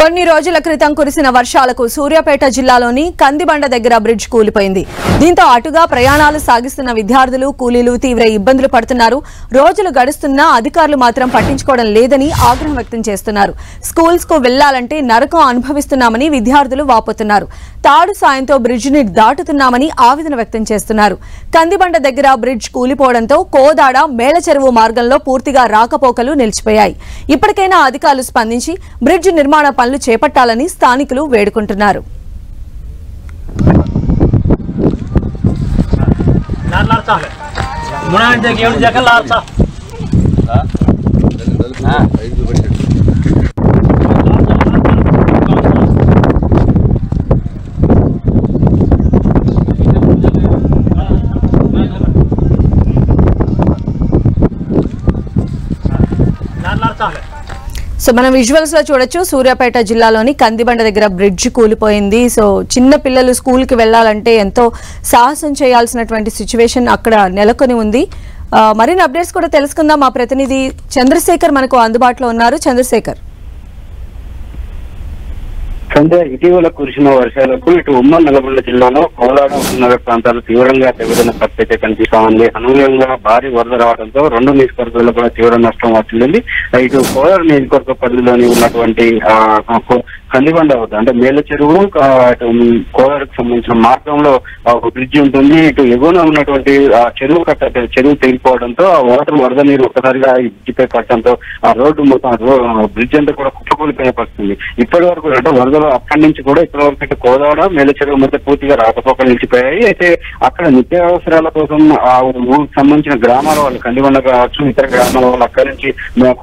కొన్ని రోజుల క్రితం కురిసిన వర్షాలకు సూర్యాపేట జిల్లాలోని కందిబండ దగ్గర బ్రిడ్జ్ కూలిపోయింది. దీంతో అటుగా ప్రయాణాలు సాగిస్తున్న విద్యార్థులు కూలీలు తీవ్ర ఇబ్బందులు పడుతున్నారు. రోజులు గడుస్తున్నా అధికారులు మాత్రం పట్టించుకోవడం లేదని ఆగ్రహం వ్యక్తం చేస్తున్నారు. స్కూల్స్ కు వెళ్లాలంటే నరకం అనుభవిస్తున్నామని విద్యార్థులు వాపోతున్నారు. తాడు సాయంతో బ్రిడ్జ్ ని దాటుతున్నామని ఆవేదన వ్యక్తం చేస్తున్నారు. కందిబండ దగ్గర బ్రిడ్జ్ కూలిపోవడంతో కోదాడ మేలచెరువు మార్గంలో పూర్తిగా రాకపోకలు నిలిచిపోయాయి. ఇప్పటికైనా అధికారులు స్పందించి బ్రిడ్జ్ నిర్మాణ పనులు చేపట్టాలని స్థానికులు వేడుకుంటున్నారు. సో మనం విజువల్స్ లో చూడొచ్చు, సూర్యాపేట జిల్లాలోని కందిబండ దగ్గర బ్రిడ్జ్ కూలిపోయింది. సో చిన్న పిల్లలు స్కూల్ కి వెళ్లాలంటే ఎంతో సాహసం చేయాల్సినటువంటి సిచ్యువేషన్ అక్కడ నెలకొని ఉంది. మరిన్ని అప్డేట్స్ కూడా తెలుసుకుందాం. మా ప్రతినిధి చంద్రశేఖర్ మనకు అందుబాటులో ఉన్నారు. చంద్రశేఖర్, ఇటీవల కురిసిన వర్షాలకు ఇటు ఉమ్మడి నల్గొండ జిల్లాలో కోలాడ నగర ప్రాంతాలు తీవ్రంగా దెబ్బతిన్న పరిస్థితి కనిపిస్తా ఉంది. అనూహ్యంగా భారీ వరద రావడంతో రెండు నియోజకవర్గాల్లో కూడా తీవ్ర నష్టం వచ్చింది. ఇటు కోలాడ నియోజకవర్గ పరిధిలోని ఉన్నటువంటి కందిబండ వద్ద అంటే మేల చెరువు కోలాడకు సంబంధించిన మార్గంలో ఒక బ్రిడ్జ్ ఉంటుంది. ఇటు ఎగువన ఉన్నటువంటి చెరువు కట్ట చెరువు తెగిపోవడంతో ఆ వరద నీరు ఒక్కసారిగా బ్రిడ్జిపై పడటంతో ఆ రోడ్డు మొత్తం బ్రిడ్జ్ అంతా కూడా కుప్పకూలిపోయే పరిస్థితుంది. ఇప్పటి వరకు అంటే వరదలు అక్కడి నుంచి కూడా ఇప్పటి వరకు ఇటు కోదాడ మేల చెరువు మధ్య పూర్తిగా రాకపోకలు నిలిచిపోయాయి. అయితే అక్కడ నిత్యావసరాల కోసం ఆ ఊరికి సంబంధించిన గ్రామాల వాళ్ళు కందిబండ కావచ్చు, ఇతర గ్రామాల వాళ్ళు అక్కడి నుంచి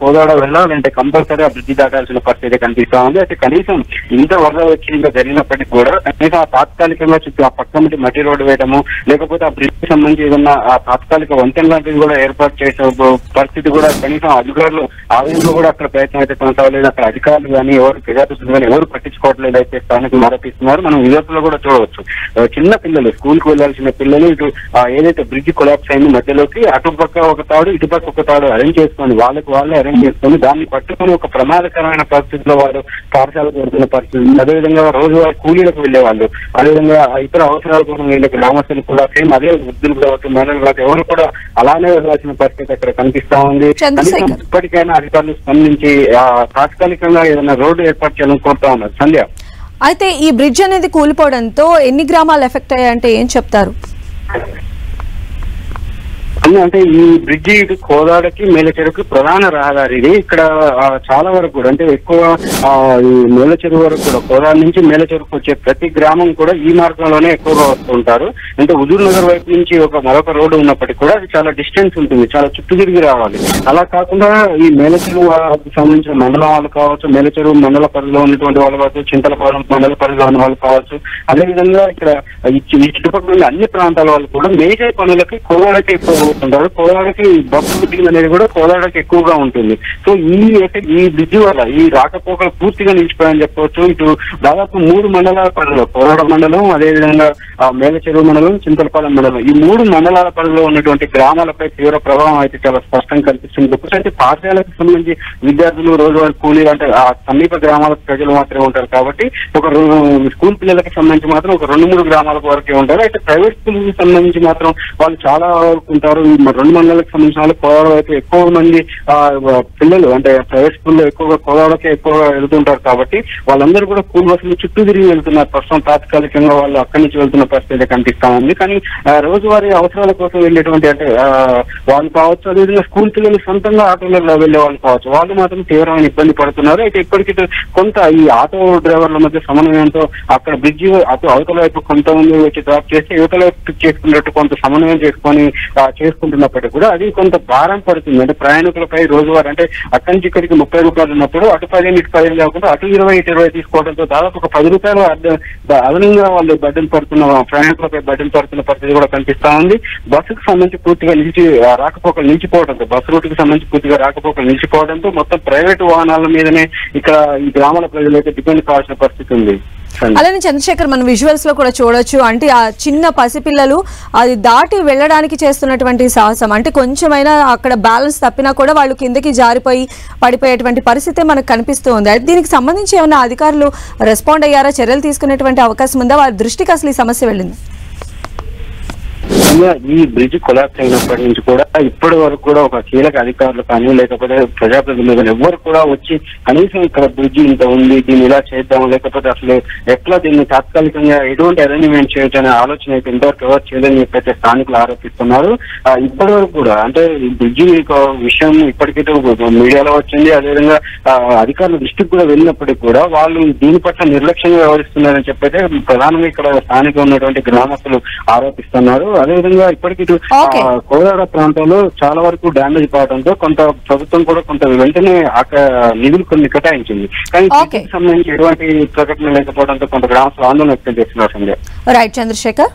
కోదాడ వెళ్ళాలంటే కంపల్సరీ ఆ బ్రిడ్జి దాటాల్సిన పరిస్థితి కనిపిస్తా ఉంది. అయితే కనీసం ఇంత వరద వచ్చి ఇంకా జరిగినప్పటికీ కూడా కనీసం ఆ తాత్కాలికంగా చుట్టూ ఆ పక్క నుంచి మట్టి రోడ్డు వేయడము, లేకపోతే ఆ బ్రిడ్జ్ సంబంధించి ఏదన్నా ఆ తాత్కాలిక వంతెన లాంటివి కూడా ఏర్పాటు చేసే పరిస్థితి కూడా కనీసం అధికారులు ఆలయంలో కూడా అక్కడ ప్రయత్నం అయితే కొనసాగలేదు. అక్కడ అధికారులు కానీ ఎవరు ప్రజాప్రతినిధులు కానీ ఎవరు పట్టించుకోవట్లేదు అయితే స్థానికులు ఆరోపిస్తున్నారు. మనం విజయవాడలో కూడా చూడవచ్చు, చిన్న పిల్లలు స్కూల్ కు వెళ్లాల్సిన పిల్లలు ఇటు ఏదైతే బ్రిడ్జ్ కొలాప్స్ అయింది మధ్యలోకి అటుపక్క ఒక తాడు ఇటుపక్క ఒక తాడు అరేంజ్ చేసుకొని వాళ్ళే అరేంజ్ చేసుకొని దాన్ని పట్టుకొని ఒక ప్రమాదకరమైన పరిస్థితిలో వాళ్ళు పాఠశాలకు వెళ్తున్న పరిస్థితి. అదేవిధంగా రోజువారీ కూలీలకు వెళ్లేవాళ్ళు, అదేవిధంగా ఇతర అవసరాల కోసం వీళ్ళ గ్రామస్తులు కూడా సేమ్ అదే వృద్ధులు కావచ్చు, మహిళలు కావచ్చు, ఎవరు కూడా అలానే వెళ్లాల్సిన పరిస్థితి అక్కడ కనిపిస్తా ఉంది. ఇప్పటికైనా అధికారులు స్పందించి తాత్కాలికంగా ఏదైనా రోడ్డు ఏర్పాటు చేయాలని కోరుతా ఉన్నారు. సంధ్య, అయితే ఈ బ్రిడ్జ్ అనేది కూలిపోవడంతో ఎన్ని గ్రామాలు ఎఫెక్ట్ అయ్యాయంటే ఏం చెప్తారు? అంటే ఈ బ్రిడ్జి ఇటు కోదాడకి మేల చెరువుకి ప్రధాన రహదారి ఇది. ఇక్కడ చాలా వరకు కూడా అంటే ఎక్కువ ఈ మేల చెరువు వరకు కూడా కోదాడ నుంచి మేల చెరువుకు వచ్చే ప్రతి గ్రామం కూడా ఈ మార్గంలోనే ఎక్కువగా వస్తూ ఉంటారు. అంటే హుజూర్ నగర్ వైపు నుంచి మరొక రోడ్డు ఉన్నప్పటికీ కూడా అది చాలా డిస్టెన్స్ ఉంటుంది, చాలా చుట్టూ తిరిగి రావాలి. అలా కాకుండా ఈ మేల చెరువు సంబంధించిన మండలం వాళ్ళు కావచ్చు, మేల చెరువు మండల పరిధిలో ఉన్నటువంటి వాళ్ళు కావచ్చు, చింతలపాలెం మండల పరిధిలో ఉన్న వాళ్ళు కావచ్చు, అదేవిధంగా ఇక్కడ ఈ చుట్టుపక్కల ఉన్న అన్ని ప్రాంతాల వాళ్ళు కూడా మేజర్ పనులకి కోదాడకి ఎక్కువ ఉంటారు. కోదాడకి బస్సు బుకింగ్ అనేది కూడా కోదాడకి ఎక్కువగా ఉంటుంది. సో ఈ బ్రిడ్జి వల్ల ఈ రాకపోకలు పూర్తిగా నిలిచిపోయాయని చెప్పవచ్చు. ఇటు దాదాపు 3 మండలాల పరిధిలో కోదాడ మండలం, అదేవిధంగా మేల చెరువు మండలం, చింతలపాలెం మండలం, ఈ 3 మండలాల పరిధిలో ఉన్నటువంటి గ్రామాలపై తీవ్ర ప్రభావం అయితే చాలా స్పష్టంగా కనిపిస్తుంది. అయితే పాఠశాలకు సంబంధించి విద్యార్థులు రోజువారీ కూలీ అంటే ఆ సమీప గ్రామాల ప్రజలు మాత్రమే ఉంటారు కాబట్టి ఒక స్కూల్ పిల్లలకి సంబంధించి మాత్రం ఒక 2-3 గ్రామాలకు వరకే ఉంటారు. అయితే ప్రైవేట్ స్కూల్ కి సంబంధించి మాత్రం వాళ్ళు చాలా వరకు ఉంటారు. 2 మండలాలకు సంబంధించిన వాళ్ళు కోదాడ వైపు ఎక్కువ మంది పిల్లలు అంటే ప్రైవేట్ స్కూల్లో ఎక్కువగా కోదాడకే ఎక్కువగా వెళ్తుంటారు కాబట్టి వాళ్ళందరూ కూడా స్కూల్ బస్సులు చుట్టూ తిరిగి వెళ్తున్నారు. ప్రస్తుతం తాత్కాలికంగా వాళ్ళు అక్కడి నుంచి వెళ్తున్న పరిస్థితి కనిపిస్తా ఉంది. కానీ రోజువారీ అవసరాల కోసం వెళ్ళేటువంటి అంటే వాళ్ళు కావచ్చు, అదేవిధంగా స్కూల్ పిల్లలు సొంతంగా ఆటోలలో వెళ్లే వాళ్ళు కావచ్చు, వాళ్ళు మాత్రం తీవ్రమైన ఇబ్బంది పడుతున్నారు. అయితే ఇప్పటికీ కొంత ఈ ఆటో డ్రైవర్ల మధ్య సమన్వయంతో అక్కడ బ్రిడ్జి అటు అవతల వైపు కొంతమంది వచ్చి డ్రాప్ చేస్తే యువతల వైపు చేసుకున్నట్టు కొంత సమన్వయం చేసుకుంటున్నప్పటికీ కూడా అది కొంత భారం పడుతుంది. అంటే ప్రయాణికులపై రోజువారీ అంటే అక్కడి నుంచి ఇక్కడికి 30 రూపాయలు ఉన్నప్పుడు అటు 15 ఇటు 15 కాకుండా అటు 20 ఇటు 20 తీసుకోవడంతో దాదాపు ఒక 10 రూపాయలు అదనంగా వాళ్ళు బడ్డెన్ పడుతున్న ప్రయాణికులపై బడ్డెన్ పడుతున్న పరిస్థితి కూడా కనిపిస్తా ఉంది. బస్సుకు సంబంధించి పూర్తిగా రాకపోకలు నిలిచిపోవడంతో, బస్సు రూట్కి సంబంధించి పూర్తిగా రాకపోకలు నిలిచిపోవడంతో మొత్తం ప్రైవేటు వాహనాల మీదనే ఇక్కడ ఈ గ్రామాల ప్రజలైతే డిపెండ్ కావాల్సిన పరిస్థితి ఉంది. అలానే చంద్రశేఖర్, మనం విజువల్స్ లో కూడా చూడొచ్చు, అంటే ఆ చిన్న పసిపిల్లలు అది దాటి వెళ్ళడానికి చేస్తున్నటువంటి సాహసం, అంటే కొంచెమైనా అక్కడ బ్యాలెన్స్ తప్పినా కూడా వాళ్ళు కిందకి జారిపోయి పడిపోయేటువంటి పరిస్థితి మనకు కనిపిస్తూ ఉంది. దీనికి సంబంధించి ఏమైనా అధికారులు రెస్పాండ్ అయ్యారా? చర్యలు తీసుకునేటువంటి అవకాశం ఉందా? వారి దృష్టికి అసలు ఈ సమస్య వెళ్ళింది? ఈ బ్రిడ్జ్ కొలాప్స్ అయినప్పటి నుంచి కూడా ఇప్పటి వరకు కూడా ఒక కీలక అధికారులు కానీ లేకపోతే ప్రజాప్రతినిధులు కానీ ఎవరు కూడా వచ్చి కనీసం ఇక్కడ బ్రిడ్జ్ ఇంత ఉంది, దీన్ని ఇలా చేద్దాం, లేకపోతే అసలు ఎట్లా దీన్ని తాత్కాలికంగా ఎటువంటి అరేంజ్మెంట్ చేయొచ్చు అనే ఆలోచన అయితే ఇంతవరకు ఎవరు చేయదని చెప్పైతే స్థానికులు ఆరోపిస్తున్నారు. ఇప్పటి వరకు కూడా అంటే ఈ బ్రిడ్జి విషయం ఇప్పటికైతే మీడియాలో వచ్చింది, అదేవిధంగా అధికారుల దృష్టికి కూడా వెళ్ళినప్పటికీ కూడా వాళ్ళు దీని పట్ల నిర్లక్ష్యంగా వ్యవహరిస్తున్నారని చెప్పైతే ప్రధానంగా ఇక్కడ స్థానికంగా ఉన్నటువంటి గ్రామస్తులు ఆరోపిస్తున్నారు. అదేవిధంగా ఇప్పటికీ కోదాడ ప్రాంతంలో చాలా వరకు డ్యామేజ్ కావడంతో కొంత ప్రభుత్వం కూడా కొంత వెంటనే నిధులు కొన్ని కేటాయించింది. కానీ దీనికి సంబంధించి ఎటువంటి ప్రకటన లేకపోవడంతో కొంత గ్రామస్తులు ఆందోళన వ్యక్తం చేస్తున్నారు. రైట్ చంద్రశేఖర్.